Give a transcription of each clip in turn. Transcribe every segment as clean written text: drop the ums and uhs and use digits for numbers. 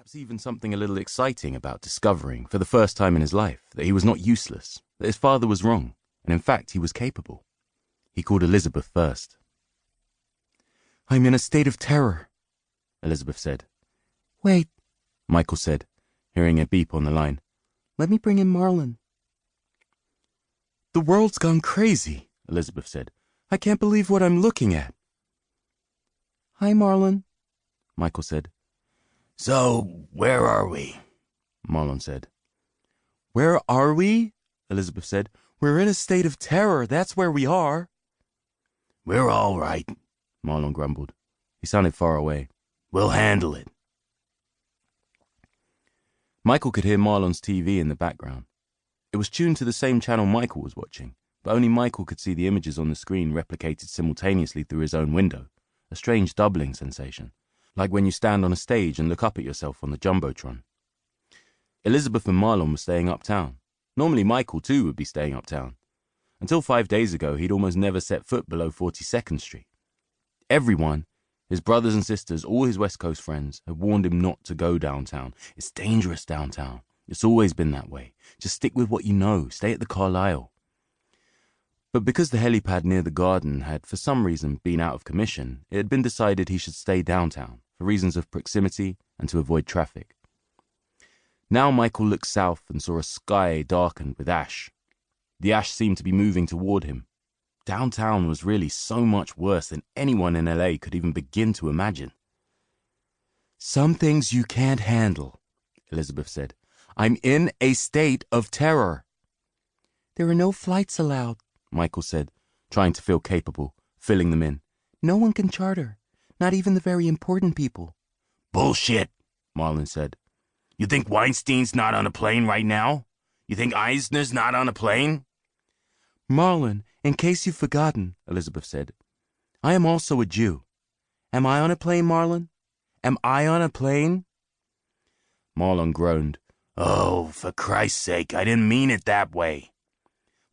Perhaps even something a little exciting about discovering, for the first time in his life, that he was not useless, that his father was wrong, and in fact he was capable. He called Elizabeth first. "I'm in a state of terror," Elizabeth said. "Wait," Michael said, hearing a beep on the line. "Let me bring in Marlon." "The world's gone crazy," Elizabeth said. "I can't believe what I'm looking at." "Hi, Marlon," Michael said. "So, where are we?" Marlon said. "Where are we?" Elizabeth said. "We're in a state of terror, that's where we are." "We're all right," Marlon grumbled. He sounded far away. "We'll handle it." Michael could hear Marlon's TV in the background. It was tuned to the same channel Michael was watching, but only Michael could see the images on the screen replicated simultaneously through his own window, a strange doubling sensation, like when you stand on a stage and look up at yourself on the Jumbotron. Elizabeth and Marlon were staying uptown. Normally Michael, too, would be staying uptown. Until 5 days ago, he'd almost never set foot below 42nd Street. Everyone, his brothers and sisters, all his West Coast friends, had warned him not to go downtown. It's dangerous downtown. It's always been that way. Just stick with what you know. Stay at the Carlisle. But because the helipad near the garden had, for some reason, been out of commission, it had been decided he should stay downtown, for reasons of proximity and to avoid traffic. Now Michael looked south and saw a sky darkened with ash. The ash seemed to be moving toward him. Downtown was really so much worse than anyone in LA could even begin to imagine. "Some things you can't handle," Elizabeth said. "I'm in a state of terror." "There are no flights allowed," Michael said, trying to feel capable, filling them in. "No one can charter, not even the very important people." "Bullshit," Marlon said. "You think Weinstein's not on a plane right now? You think Eisner's not on a plane?" "Marlon, in case you've forgotten," Elizabeth said, "I am also a Jew. Am I on a plane, Marlon? Am I on a plane?" Marlon groaned. "Oh, for Christ's sake, I didn't mean it that way."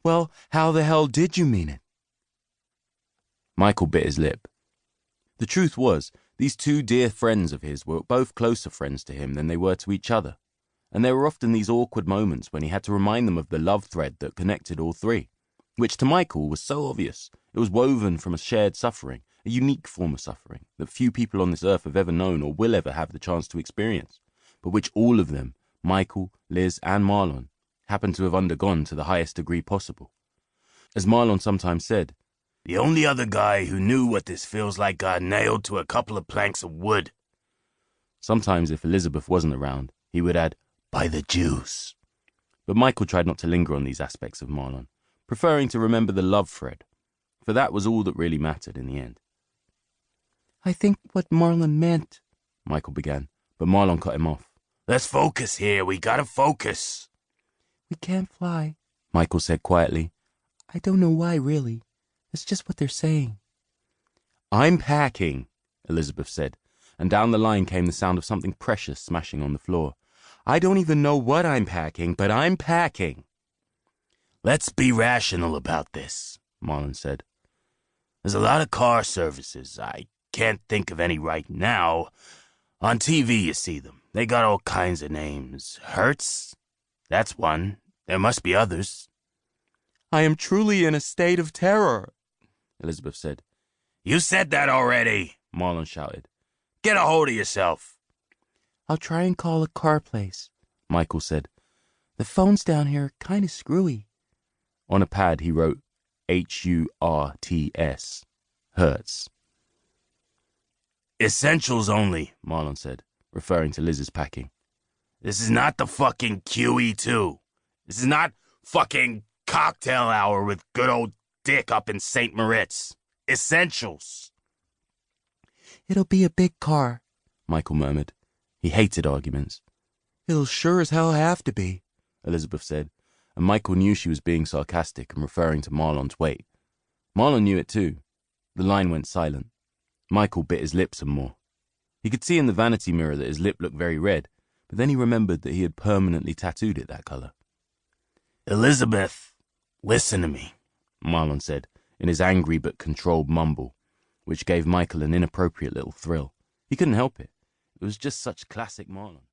"Well, how the hell did you mean it?" Michael bit his lip. The truth was, these two dear friends of his were both closer friends to him than they were to each other, and there were often these awkward moments when he had to remind them of the love thread that connected all three, which to Michael was so obvious. It was woven from a shared suffering, a unique form of suffering that few people on this earth have ever known or will ever have the chance to experience, but which all of them, Michael, Liz, and Marlon, happened to have undergone to the highest degree possible. As Marlon sometimes said, "The only other guy who knew what this feels like got nailed to a couple of planks of wood." Sometimes if Elizabeth wasn't around, he would add, "by the Jews." But Michael tried not to linger on these aspects of Marlon, preferring to remember the love thread, for that was all that really mattered in the end. "I think what Marlon meant," Michael began, but Marlon cut him off. "Let's focus here. We gotta focus." "We can't fly," Michael said quietly. "I don't know why, really. It's just what they're saying." "I'm packing," Elizabeth said, and down the line came the sound of something precious smashing on the floor. "I don't even know what I'm packing, but I'm packing." "Let's be rational about this," Marlon said. "There's a lot of car services. I can't think of any right now. On TV you see them. They got all kinds of names. Hertz? That's one. There must be others." "I am truly in a state of terror," Elizabeth said. "You said that already," Marlon shouted. "Get a hold of yourself." "I'll try and call a car place," Michael said. "The phones down here are kind of screwy." On a pad he wrote HURTS, Hertz. "Essentials only," Marlon said, referring to Liz's packing. "This is not the fucking QE2. This is not fucking cocktail hour with good old Dick up in St. Moritz. Essentials." "It'll be a big car," Michael murmured. He hated arguments. "It'll sure as hell have to be," Elizabeth said, and Michael knew she was being sarcastic and referring to Marlon's weight. Marlon knew it too. The line went silent. Michael bit his lip some more. He could see in the vanity mirror that his lip looked very red, but then he remembered that he had permanently tattooed it that color. "Elizabeth, listen to me," Marlon said, in his angry but controlled mumble, which gave Michael an inappropriate little thrill. He couldn't help it. It was just such classic Marlon.